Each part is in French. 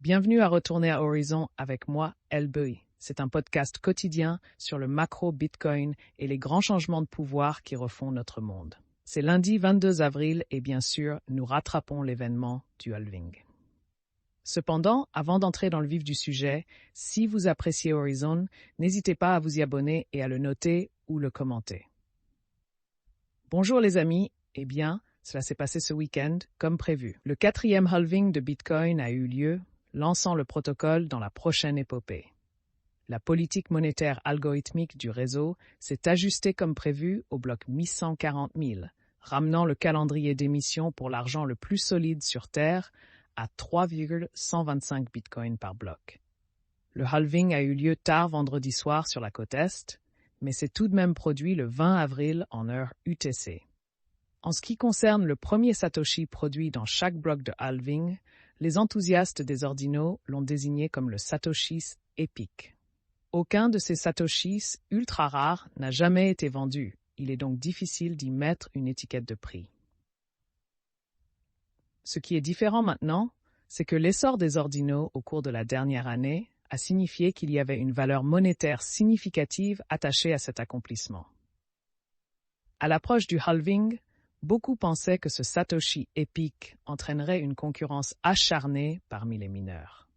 Bienvenue à Retourner à Horizon avec moi, El-Beui. C'est un podcast quotidien sur le macro Bitcoin et les grands changements de pouvoir qui refont notre monde. C'est lundi 22 avril et bien sûr, nous rattrapons l'événement du halving. Cependant, avant d'entrer dans le vif du sujet, si vous appréciez Horizon, n'hésitez pas à vous y abonner et à le noter ou le commenter. Bonjour les amis, eh bien, cela s'est passé ce week-end comme prévu. Le 4e halving de Bitcoin a eu lieu, lançant le protocole dans la prochaine épopée. La politique monétaire algorithmique du réseau s'est ajustée comme prévu au bloc 1140 000, ramenant le calendrier d'émission pour l'argent le plus solide sur Terre à 3,125 bitcoins par bloc. Le halving a eu lieu tard vendredi soir sur la côte Est, mais s'est tout de même produit le 20 avril en heure UTC. En ce qui concerne le premier Satoshi produit dans chaque bloc de halving, les enthousiastes des ordinaux l'ont désigné comme le Satoshi épique. Aucun de ces Satoshis ultra rares n'a jamais été vendu. Il est donc difficile d'y mettre une étiquette de prix. Ce qui est différent maintenant, c'est que l'essor des ordinaux au cours de la dernière année a signifié qu'il y avait une valeur monétaire significative attachée à cet accomplissement. À l'approche du halving, beaucoup pensaient que ce Satoshi épique entraînerait une concurrence acharnée parmi les mineurs.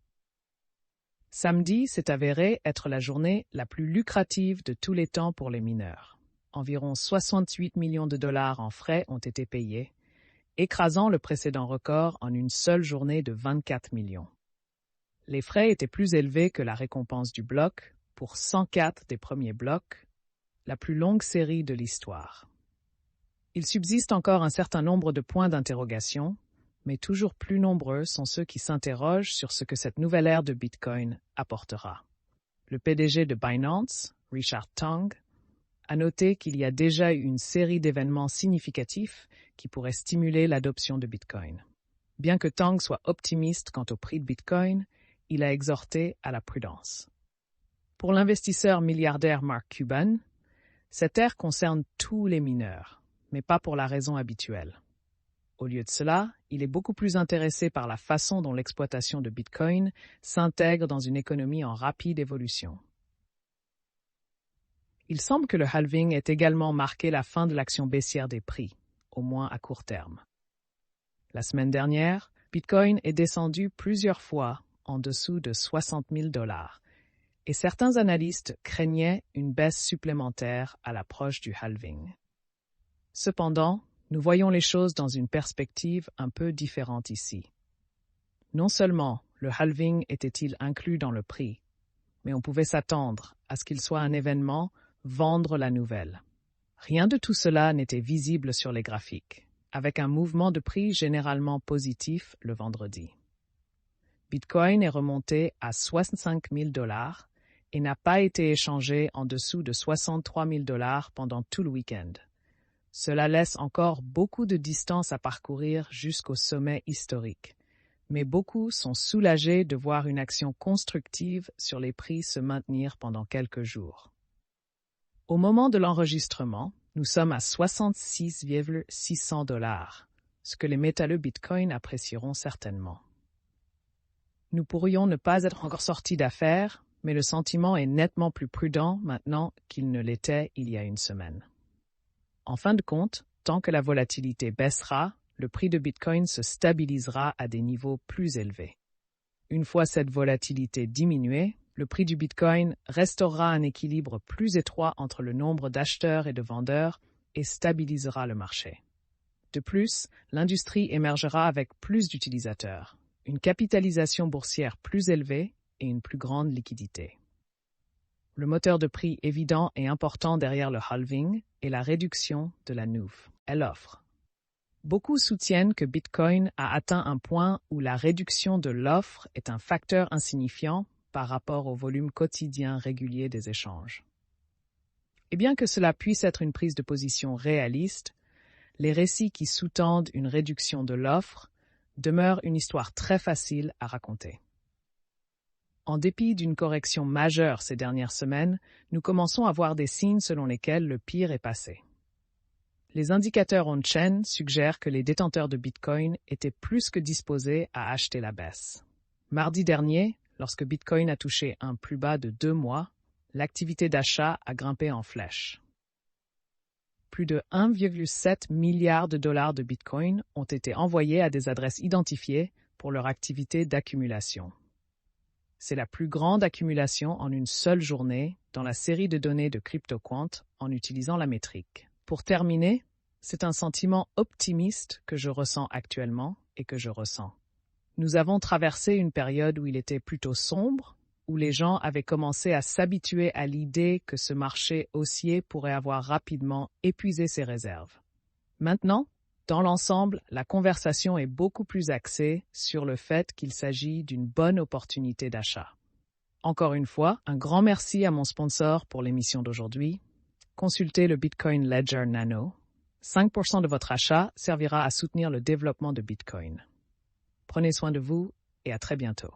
Samedi s'est avéré être la journée la plus lucrative de tous les temps pour les mineurs. Environ 68 millions de dollars en frais ont été payés, écrasant le précédent record en une seule journée de 24 millions. Les frais étaient plus élevés que la récompense du bloc pour 104 des premiers blocs, la plus longue série de l'histoire. Il subsiste encore un certain nombre de points d'interrogation, mais toujours plus nombreux sont ceux qui s'interrogent sur ce que cette nouvelle ère de Bitcoin apportera. Le PDG de Binance, Richard Tong, a noté qu'il y a déjà eu une série d'événements significatifs qui pourraient stimuler l'adoption de Bitcoin. Bien que Tong soit optimiste quant au prix de Bitcoin, il a exhorté à la prudence. Pour l'investisseur milliardaire Mark Cuban, cette ère concerne tous les mineurs, mais pas pour la raison habituelle. Au lieu de cela, il est beaucoup plus intéressé par la façon dont l'exploitation de Bitcoin s'intègre dans une économie en rapide évolution. Il semble que le halving ait également marqué la fin de l'action baissière des prix, au moins à court terme. La semaine dernière, Bitcoin est descendu plusieurs fois en dessous de 60 000 $, et certains analystes craignaient une baisse supplémentaire à l'approche du halving. Cependant, nous voyons les choses dans une perspective un peu différente ici. Non seulement le halving était-il inclus dans le prix, mais on pouvait s'attendre à ce qu'il soit un événement vendre la nouvelle. Rien de tout cela n'était visible sur les graphiques, avec un mouvement de prix généralement positif le vendredi. Bitcoin est remonté à 65 000 $ et n'a pas été échangé en dessous de 63 000 $ pendant tout le week-end. Cela laisse encore beaucoup de distance à parcourir jusqu'au sommet historique, mais beaucoup sont soulagés de voir une action constructive sur les prix se maintenir pendant quelques jours. Au moment de l'enregistrement, nous sommes à 66,600 $, ce que les métalleux Bitcoin apprécieront certainement. Nous pourrions ne pas être encore sortis d'affaires, mais le sentiment est nettement plus prudent maintenant qu'il ne l'était il y a une semaine. En fin de compte, tant que la volatilité baissera, le prix de Bitcoin se stabilisera à des niveaux plus élevés. Une fois cette volatilité diminuée, le prix du Bitcoin restaurera un équilibre plus étroit entre le nombre d'acheteurs et de vendeurs et stabilisera le marché. De plus, l'industrie émergera avec plus d'utilisateurs, une capitalisation boursière plus élevée et une plus grande liquidité. Le moteur de prix évident et important derrière le halving est la réduction de la NUF. Elle offre. Beaucoup soutiennent que Bitcoin a atteint un point où la réduction de l'offre est un facteur insignifiant par rapport au volume quotidien régulier des échanges. Et bien que cela puisse être une prise de position réaliste, les récits qui sous-tendent une réduction de l'offre demeurent une histoire très facile à raconter. En dépit d'une correction majeure ces dernières semaines, nous commençons à voir des signes selon lesquels le pire est passé. Les indicateurs on-chain suggèrent que les détenteurs de Bitcoin étaient plus que disposés à acheter la baisse. Mardi dernier, lorsque Bitcoin a touché un plus bas de 2 mois, l'activité d'achat a grimpé en flèche. Plus de 1,7 milliard de dollars de Bitcoin ont été envoyés à des adresses identifiées pour leur activité d'accumulation. C'est la plus grande accumulation en une seule journée dans la série de données de CryptoQuant en utilisant la métrique. Pour terminer, c'est un sentiment optimiste que je ressens actuellement et que je ressens. Nous avons traversé une période où il était plutôt sombre, où les gens avaient commencé à s'habituer à l'idée que ce marché haussier pourrait avoir rapidement épuisé ses réserves. Maintenant, dans l'ensemble, la conversation est beaucoup plus axée sur le fait qu'il s'agit d'une bonne opportunité d'achat. Encore une fois, un grand merci à mon sponsor pour l'émission d'aujourd'hui. Consultez le Bitcoin Ledger Nano. 5% de votre achat servira à soutenir le développement de Bitcoin. Prenez soin de vous et à très bientôt.